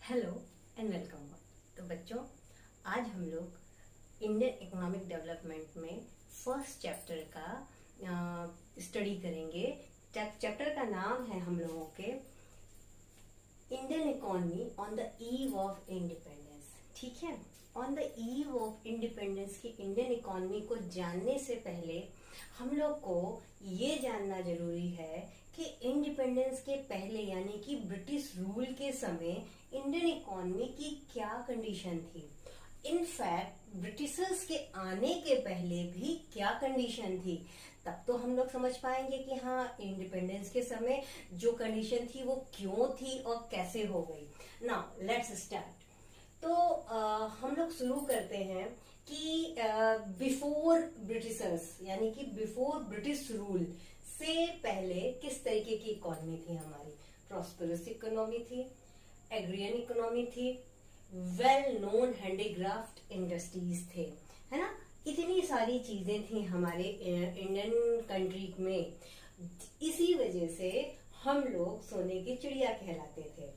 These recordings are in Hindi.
Hello and welcome. तो बच्चों, आज हम लोग इंडियन इकोनॉमिक डेवलपमेंट में फर्स्ट चैप्टर का स्टडी करेंगे। चैप्टर का नाम है हम लोगों के Indian economy on the eve of independence. ठीक है, on the eve of independence की इंडियन इकोनॉमी को जानने से पहले हम लोग को ये जानना जरूरी है कि इंडिपेंडेंस के पहले यानी कि ब्रिटिश रूल के समय इंडियन इकोनॉमी की क्या कंडीशन थी। इनफैक्ट ब्रिटिशर्स के आने के पहले भी क्या कंडीशन थी, तब तो हम लोग समझ पाएंगे कि हाँ, इंडिपेंडेंस के समय जो कंडीशन थी वो क्यों थी और कैसे हो गई। Now let's start. तो हम लोग शुरू करते हैं कि बिफोर ब्रिटिशर्स यानी कि बिफोर ब्रिटिश रूल से पहले किस तरीके की इकोनॉमी थी हमारी। प्रॉस्पेरस इकोनॉमी थी, एग्रियन इकोनॉमी थी, वेल नोन हैंडीक्राफ्ट इंडस्ट्रीज थे, है ना। इतनी सारी चीजें थी हमारे इंडियन कंट्री में। इसी वजह से हम लोग सोने की चिड़िया कहलाते थे।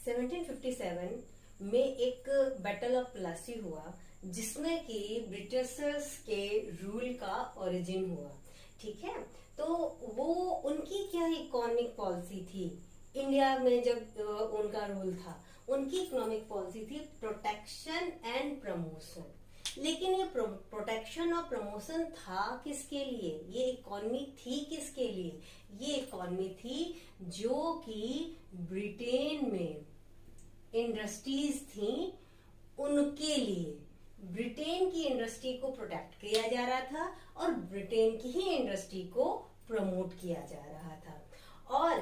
1757 में एक बैटल ऑफ प्लासी हुआ जिसमें कि ब्रिटिशर्स के रूल का ओरिजिन हुआ। ठीक है, तो वो उनकी क्या इकोनॉमिक पॉलिसी थी इंडिया में जब उनका रूल था। उनकी इकोनॉमिक पॉलिसी थी प्रोटेक्शन एंड प्रमोशन। लेकिन ये प्रोटेक्शन और प्रमोशन था किसके लिए, ये इकोनॉमी थी किसके लिए। ये इकोनॉमी थी जो कि ब्रिटेन में इंडस्ट्रीज थी उनके लिए। ब्रिटेन की इंडस्ट्री को प्रोटेक्ट किया जा रहा था और ब्रिटेन की ही इंडस्ट्री को प्रमोट किया जा रहा था। और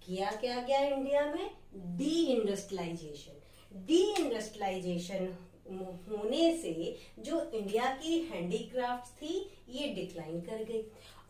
किया क्या गया इंडिया में, डी इंडस्ट्रियलाइजेशन होने से जो इंडिया की हैंडीक्राफ्ट थी ये डिक्लाइन कर गई।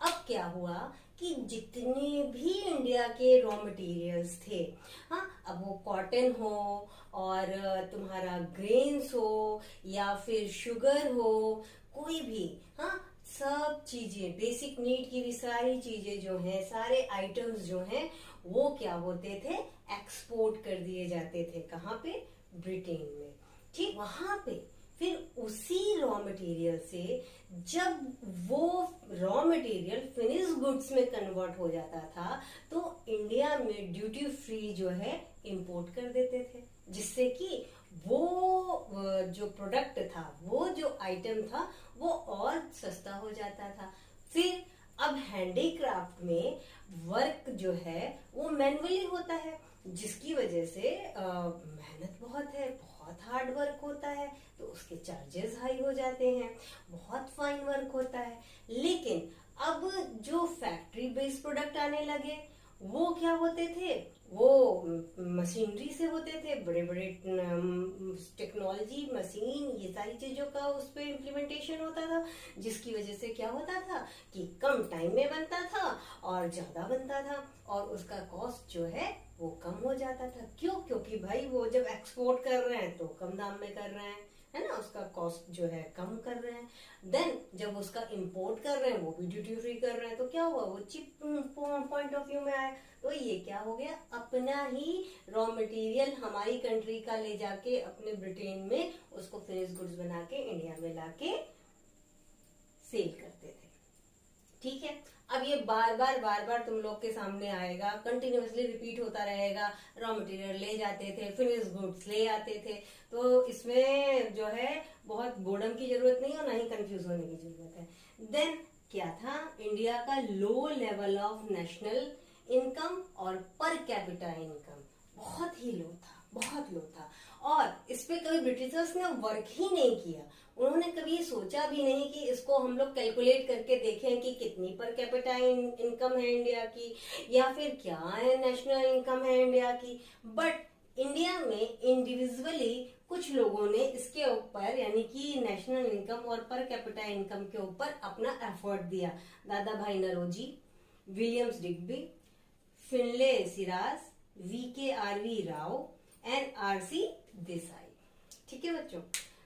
अब क्या हुआ कि जितने भी इंडिया के रॉ मटेरियल्स थे, हाँ, अब वो कॉटन हो और तुम्हारा ग्रेन्स हो या फिर शुगर हो, कोई भी, हाँ, सब चीजें, बेसिक नीड की भी सारी चीजें जो हैं, सारे आइटम्स जो हैं, वो क्या होते थे, एक्सपोर्ट कर दिए जाते थे। कहाँ पे, ब्रिटेन में। ठीक, वहां पे फिर उसी रॉ मटेरियल से जब वो रॉ मटेरियल फिनिश गुड्स में कन्वर्ट हो जाता था तो इंडिया में ड्यूटी फ्री जो है इंपोर्ट कर देते थे, जिससे कि वो जो प्रोडक्ट था, वो जो आइटम था, वो और सस्ता हो जाता था। फिर अब हैंडीक्राफ्ट में वर्क जो है वो मैनुअली होता है, जिसकी वजह से मेहनत बहुत है, बहुत हार्ड वर्क होता है, तो उसके चार्जेस हाई हो जाते हैं। बहुत फाइन वर्क होता है। लेकिन अब जो फैक्ट्री बेस्ड प्रोडक्ट आने लगे वो क्या होते थे, वो मशीनरी से होते थे। बड़े बड़े टेक्नोलॉजी, मशीन, ये सारी चीजों का उस पर इम्प्लीमेंटेशन होता था, जिसकी वजह से क्या होता था कि कम टाइम में बनता था और ज्यादा बनता था और उसका कॉस्ट जो है वो कम हो जाता था। क्यों? क्योंकि भाई वो जब एक्सपोर्ट कर रहे हैं तो कम दाम में कर रहे हैं, है ना, उसका कॉस्ट जो है कम कर रहे हैं। देन जब उसका इंपोर्ट कर रहे हैं वो भी ड्यूटी फ्री कर रहे हैं, तो क्या हुआ, वो चिप पॉइंट ऑफ व्यू में आया। तो ये क्या हो गया, अपना ही रॉ मटेरियल हमारी कंट्री का ले जाके अपने ब्रिटेन में उसको फिनिश गुड्स बना के इंडिया में लाके सेल करते थे। ठीक है, अब ये बार बार तुम लोग के सामने आएगा, कंटिन्यूअसली रिपीट होता रहेगा। रॉ मटेरियल ले जाते थे, फिनिश गुड्स ले आते थे, तो इसमें जो है बहुत बोर्डम की जरूरत नहीं और ना ही कंफ्यूज होने की जरूरत है। देन क्या था, इंडिया का low level of national income और पर कैपिटा इनकम बहुत ही लो था, बहुत लो था। और इस पे कभी ब्रिटिशर्स ने वर्क ही नहीं किया। उन्होंने कभी सोचा भी नहीं कि इसको हम लोग कैलकुलेट करके देखें कि कितनी पर कैपिटा इनकम है इंडिया की, या फिर क्या है नेशनल इनकम है इंडिया की। बट इंडिया में इंडिविजुअली कुछ लोगों ने इसके ऊपर यानी कि नेशनल इनकम और पर कैपिटा इनकम के ऊपर अपना एफर्ट दिया। दादा भाई Naoroji, Williams Digby, फिनले Siraj, VKRV Rao and RC Desai. ठीक है बच्चों,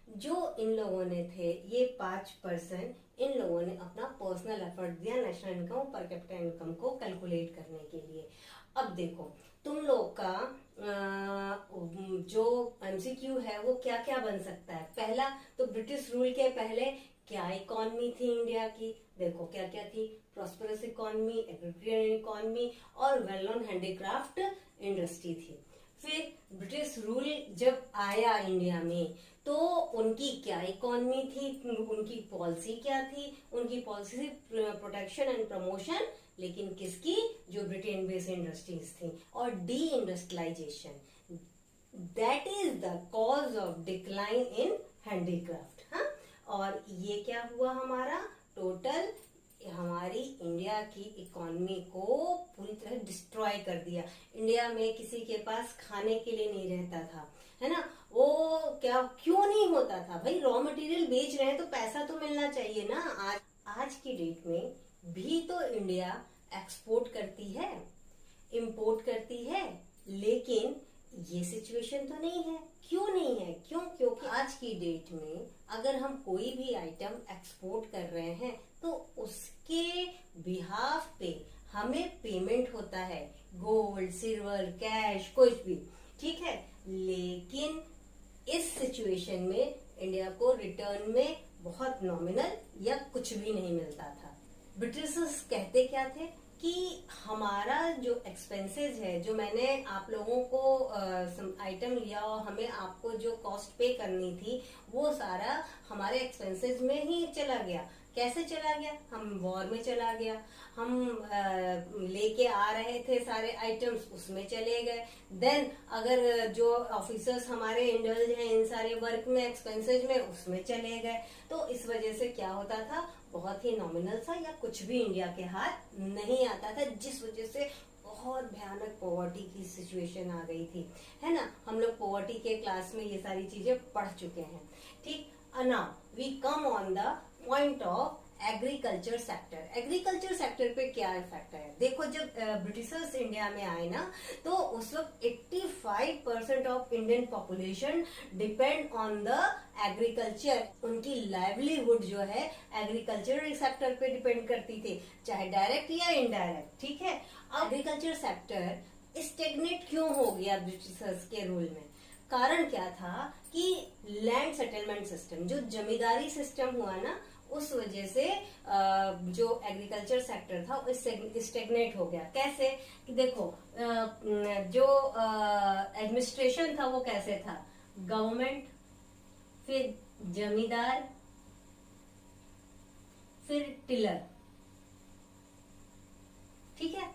जो इन लोगों ने थे, ये 5% इन लोगों ने अपना पर्सनल एफर्ट दिया नेशनल इनकम और पर कैपिटा इनकम को कैलकुलेट करने के लिए। अब देखो, तुम लोग का जो एमसीक्यू है वो क्या क्या बन सकता है। पहला तो ब्रिटिश रूल के पहले क्या इकोनॉमी थी इंडिया की, देखो क्या क्या थी, प्रॉस्परस इकोनॉमी, एग्रीकल्चर इकोनॉमी और वेल नोन हैंडीक्राफ्ट इंडस्ट्री थी। फिर ब्रिटिश रूल जब आया इंडिया में तो उनकी क्या इकोनॉमी थी, उनकी पॉलिसी क्या थी, उनकी पॉलिसी प्रोटेक्शन एंड प्रमोशन, लेकिन किसकी, जो ब्रिटेन बेस्ड इंडस्ट्रीज थी, और deindustrialization, that is the cause of decline in handicraft. हाँ, और ये क्या हुआ, हमारा टोटल हमारी इंडिया की इकोनॉमी को पूरी तरह डिस्ट्रॉय कर दिया। इंडिया में किसी के पास खाने के लिए नहीं रहता था, है ना, वो क्या क्यों नहीं होता था भाई, रॉ मटेरियल बेच रहे हैं तो पैसा तो मिलना चाहिए ना। आज की डेट में भी तो इंडिया एक्सपोर्ट करती है, इंपोर्ट करती है, लेकिन ये सिचुएशन तो नहीं है। क्यों नहीं है, क्योंकि आज की डेट में अगर हम कोई भी आइटम एक्सपोर्ट कर रहे हैं तो उसके बिहाफ पे हमें पेमेंट होता है, गोल्ड, सिल्वर, कैश, कुछ भी, ठीक है। लेकिन इस सिचुएशन में इंडिया को रिटर्न में बहुत नॉमिनल या कुछ भी नहीं मिलता था। ब्रिटिशर्स कहते क्या थे कि हमारा जो एक्सपेंसेस है, जो मैंने आप लोगों को आइटम लिया और हमें आपको जो कॉस्ट पे करनी थी, वो सारा हमारे एक्सपेंसेस में ही चला गया। कैसे चला गया, हम वॉर में चला गया, हम लेके आ रहे थे सारे आइटम्स, उसमें चले गए। देन अगर जो ऑफिसर्स हमारे इंडल्ज हैं इन सारे वर्क में, एक्सपेंसेस में, उसमें चले गए। तो इस वजह से क्या होता था, बहुत ही नॉमिनल सा या कुछ भी इंडिया के हाथ नहीं आता था, जिस वजह से बहुत भयानक पॉवर्टी की सिचुएशन आ गई थी, है ना। हम लोग पॉवर्टी के क्लास में ये सारी चीजें पढ़ चुके हैं, ठीक। Now we come on the point of agriculture sector. Agriculture sector पे क्या इफेक्ट है, देखो जब ब्रिटिशर्स इंडिया में आए ना, तो उस वक्त 85% of Indian population depend on the agriculture. उनकी लाइवलीहुड जो है एग्रीकल्चर सेक्टर पे डिपेंड करती थी, चाहे डायरेक्ट या इनडायरेक्ट, ठीक है। अब एग्रीकल्चर सेक्टर स्टेगनेट क्यों हो गया ब्रिटिशर्स के रूल में, कारण क्या था कि लैंड सेटलमेंट सिस्टम, जो जमींदारी सिस्टम हुआ ना, उस वजह से जो एग्रीकल्चर सेक्टर था वो स्टेगनेट हो गया। कैसे कि देखो जो एडमिनिस्ट्रेशन था वो कैसे था, गवर्नमेंट, फिर जमींदार, फिर टिलर, ठीक है।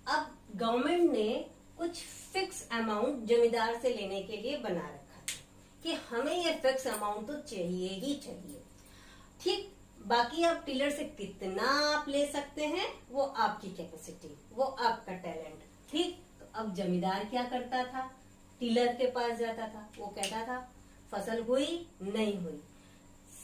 अब गवर्नमेंट ने कुछ फिक्स अमाउंट जमींदार से लेने के लिए बना रखा था कि हमें ये फिक्स अमाउंट तो चाहिए ही चाहिए, ठीक। बाकी आप टिलर से कितना आप ले सकते हैं वो आपकी कैपेसिटी, वो आपका टैलेंट, ठीक। तो अब जमींदार क्या करता था, टिलर के पास जाता था, वो कहता था फसल हुई नहीं हुई,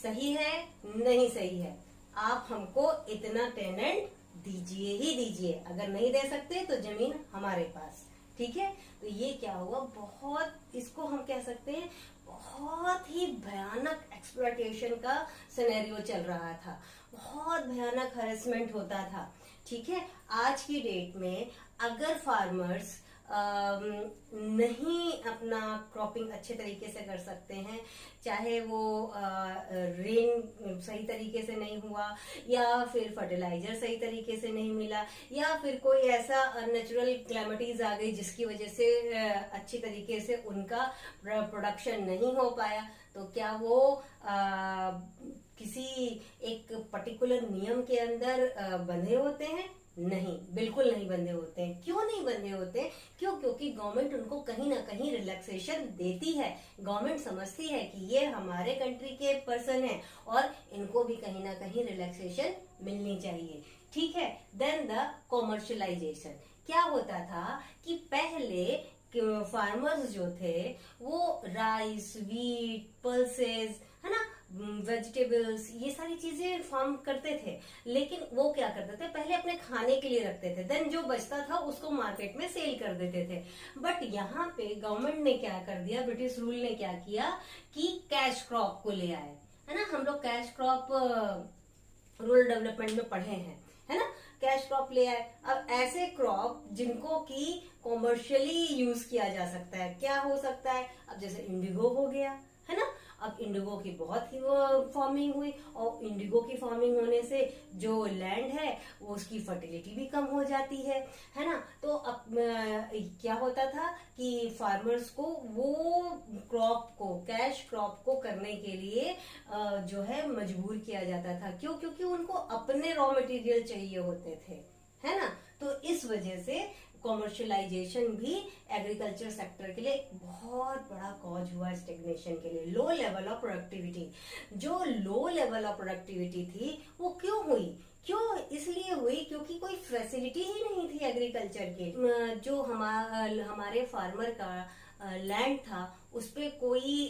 सही है नहीं सही है, आप हमको इतना टेनेंट दीजिए ही दीजिए, अगर नहीं दे सकते तो जमीन हमारे पास, ठीक है। तो ये क्या हुआ, बहुत, इसको हम कह सकते हैं बहुत ही भयानक एक्सप्लॉयटेशन का सिनेरियो चल रहा था, बहुत भयानक हरेसमेंट होता था, ठीक है। आज की डेट में अगर फार्मर्स नहीं अपना क्रॉपिंग अच्छे तरीके से कर सकते हैं, चाहे वो रेन सही तरीके से नहीं हुआ, या फिर फर्टिलाइजर सही तरीके से नहीं मिला, या फिर कोई ऐसा नेचुरल क्लैमिटीज आ गई जिसकी वजह से अच्छी तरीके से उनका प्रोडक्शन नहीं हो पाया, तो क्या वो किसी एक पर्टिकुलर नियम के अंदर बंधे होते हैं? नहीं, बिल्कुल नहीं बंधे होते हैं। क्यों नहीं बंधे होते? क्योंकि गवर्नमेंट उनको कहीं ना कहीं रिलैक्सेशन देती है। गवर्नमेंट समझती है कि ये हमारे कंट्री के पर्सन है और इनको भी कहीं ना कहीं रिलैक्सेशन मिलनी चाहिए, ठीक है। देन द कॉमर्शियलाइजेशन, क्या होता था कि पहले फार्मर्स जो थे वो राइस, वीट, पल्सेस, है ना, वेजिटेबल्स, ये सारी चीजें फार्म करते थे, लेकिन वो क्या करते थे, पहले अपने खाने के लिए रखते थे, देन जो बचता था उसको मार्केट में सेल कर देते थे। बट यहाँ पे गवर्नमेंट ने क्या कर दिया, ब्रिटिश रूल ने क्या किया कि कैश क्रॉप को ले आए, है ना। हम लोग कैश क्रॉप रूरल डेवलपमेंट में पढ़े हैं, है ना। कैश क्रॉप ले आए। अब ऐसे क्रॉप जिनको की कॉमर्शियली यूज किया जा सकता है, क्या हो सकता है? अब जैसे इंडिगो हो गया, है ना। अब इंडिगो की बहुत ही फार्मिंग हुई, और इंडिगो की फार्मिंग होने से जो लैंड है वो उसकी फर्टिलिटी भी कम हो जाती है ना। तो अब क्या होता था कि फार्मर्स को वो क्रॉप को, कैश क्रॉप को करने के लिए जो है मजबूर किया जाता था। क्यों? क्योंकि उनको अपने रॉ मटेरियल चाहिए होते थे, है ना। तो इस वजह से कॉमर्शियलाइजेशन भी एग्रीकल्चर सेक्टर के लिए बहुत बड़ा कॉज हुआ स्टेग्नेशन के लिए। लो लेवल ऑफ प्रोडक्टिविटी, जो लो लेवल ऑफ प्रोडक्टिविटी थी वो क्यों हुई? क्यों इसलिए हुई? क्योंकि कोई फैसिलिटी ही नहीं थी एग्रीकल्चर के। जो हमारे फार्मर का लैंड था उस पे कोई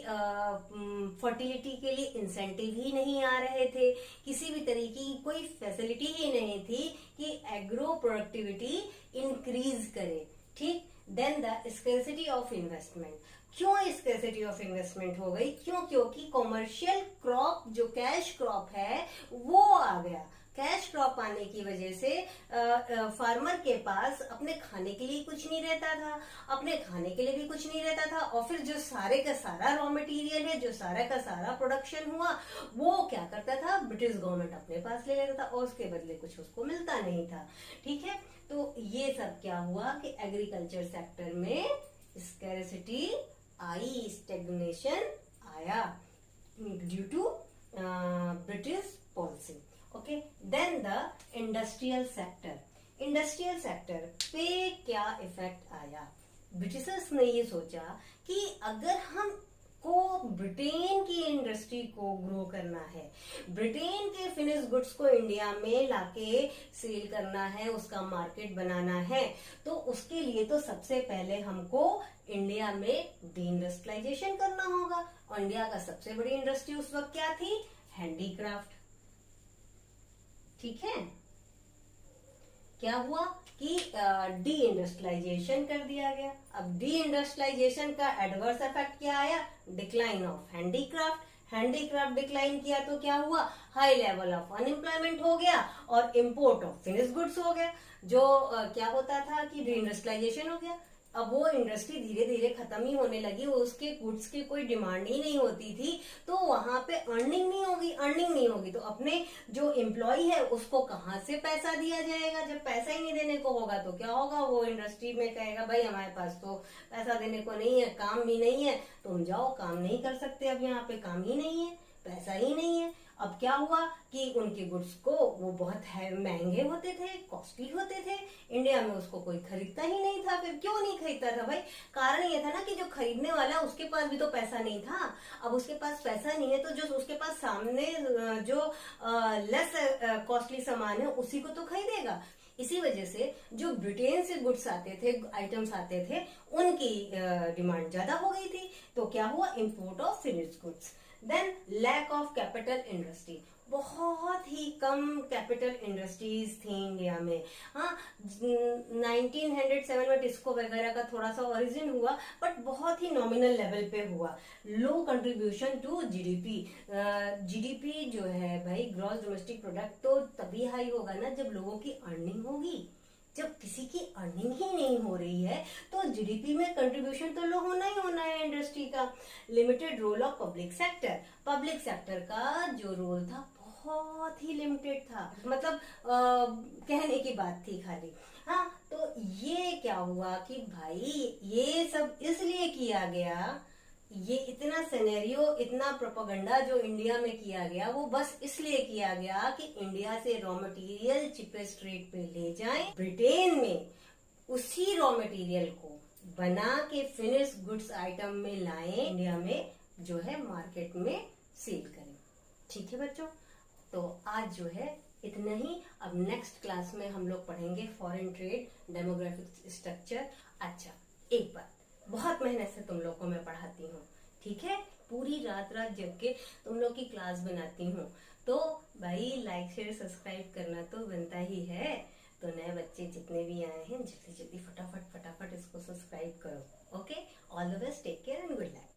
फर्टिलिटी के लिए इंसेंटिव ही नहीं आ रहे थे, किसी भी तरीके की कोई फैसिलिटी ही नहीं थी कि एग्रो प्रोडक्टिविटी इंक्रीज करे। ठीक। Then the scarcity of investment. क्यों स्कैर्सिटी ऑफ इन्वेस्टमेंट हो गई? क्यों? क्योंकि कॉमर्शियल क्रॉप जो कैश क्रॉप है वो आ गया। कैश क्रॉप आने की वजह से फार्मर के पास अपने खाने के लिए कुछ नहीं रहता था, अपने खाने के लिए भी कुछ नहीं रहता था, और फिर जो सारे का सारा रॉ मटेरियल है, जो सारा का सारा प्रोडक्शन हुआ, वो क्या करता था? ब्रिटिश गवर्नमेंट अपने पास ले लेता था और उसके बदले कुछ उसको मिलता नहीं था। ठीक है। तो ये सब क्या हुआ कि एग्रीकल्चर सेक्टर में स्कैर्सिटी आई, स्टेग्नेशन आया due to British policy. Okay. Then the industrial sector. Industrial sector पे क्या इफेक्ट आया? ब्रिटिशर्स ने ये सोचा कि अगर हम को ब्रिटेन की इंडस्ट्री को ग्रो करना है, ब्रिटेन के फिनिश गुड्स को इंडिया में लाके सेल करना है, उसका मार्केट बनाना है, तो उसके लिए तो सबसे पहले हमको इंडिया में डी इंडस्ट्रियलाइजेशन करना होगा। और इंडिया का सबसे बड़ी इंडस्ट्री उस वक्त क्या थी? हैंडीक्राफ्ट। ठीक है। क्या हुआ कि डी इंडस्ट्रियलाइजेशन कर दिया गया। अब डी इंडस्ट्रियलाइजेशन का एडवर्स इफेक्ट क्या आया? Decline of handicraft. Handicraft decline किया तो क्या हुआ? हाई लेवल ऑफ अनएम्प्लॉयमेंट हो गया और इंपोर्ट ऑफ फिनिश गुड्स हो गया। जो क्या होता था कि डी इंडस्ट्रियलाइजेशन हो गया, अब वो इंडस्ट्री धीरे धीरे खत्म ही होने लगी, उसके गुड्स की कोई डिमांड ही नहीं होती थी, तो वहां पे अर्निंग नहीं होगी। अर्निंग नहीं होगी तो अपने जो एम्प्लॉय है उसको कहाँ से पैसा दिया जाएगा? जब पैसा ही नहीं देने को होगा तो क्या होगा? वो इंडस्ट्री में कहेगा भाई हमारे पास तो पैसा देने को नहीं है, काम भी नहीं है, तुम जाओ, काम नहीं कर सकते, अब यहाँ पे काम ही नहीं है, पैसा ही नहीं है। अब क्या हुआ कि उनके गुड्स को वो बहुत महंगे होते थे, कॉस्टली होते थे, इंडिया में उसको कोई खरीदता ही नहीं था। फिर क्यों नहीं खरीदता था भाई? कारण ये था ना कि जो खरीदने वाला है उसके पास भी तो पैसा नहीं था। अब उसके पास पैसा नहीं है तो जो उसके पास सामने जो लेस कॉस्टली सामान है उसी को तो खरीदेगा। इसी वजह से जो ब्रिटेन से गुड्स आते थे, आइटम्स आते थे, उनकी डिमांड ज्यादा हो गई थी। तो क्या हुआ? Import of finished goods. Then lack of capital industry. बहुत ही कम कैपिटल इंडस्ट्रीज थी इंडिया में। हाँ, 1907 में टिस्को वगैरह का थोड़ा सा ओरिजिन हुआ, बट बहुत ही नॉमिनल लेवल पे हुआ। लो कंट्रीब्यूशन टू जीडीपी। जीडीपी जो है भाई, ग्रॉस डोमेस्टिक प्रोडक्ट, तो तभी हाई होगा ना जब लोगों की अर्निंग होगी। जब किसी की अर्निंग ही नहीं हो रही है तो जीडीपी में कंट्रीब्यूशन तो लो होना ही होना है इंडस्ट्री का। Limited role of public sector. Public sector का जो रोल था बहुत ही लिमिटेड था, मतलब कहने की बात थी खाली। हाँ, तो ये क्या हुआ कि भाई ये सब इसलिए किया गया, ये इतना सिनेरियो, इतना प्रोपेगेंडा जो इंडिया में किया गया वो बस इसलिए किया गया कि इंडिया से रॉ मटेरियल चिपेस्ट रेट पे ले जाएं, ब्रिटेन में उसी रॉ मटेरियल को बना के फिनिश गुड्स आइटम में लाएं, इंडिया में जो है मार्केट में सेल करें। ठीक है बच्चों, तो आज जो है इतना ही। अब नेक्स्ट क्लास में हम लोग पढ़ेंगे फॉरेन ट्रेड, डेमोग्राफिक स्ट्रक्चर। अच्छा, एक बात, बहुत मेहनत से तुम लोग को मैं पढ़ाती हूँ, ठीक है, पूरी रात रात जग के तुम लोग की क्लास बनाती हूँ, तो भाई लाइक शेयर सब्सक्राइब करना तो बनता ही है। तो नए बच्चे जितने भी आए हैं जल्दी जल्दी फटाफट फटाफट इसको सब्सक्राइब करो। Okay, all the best, take care and good night.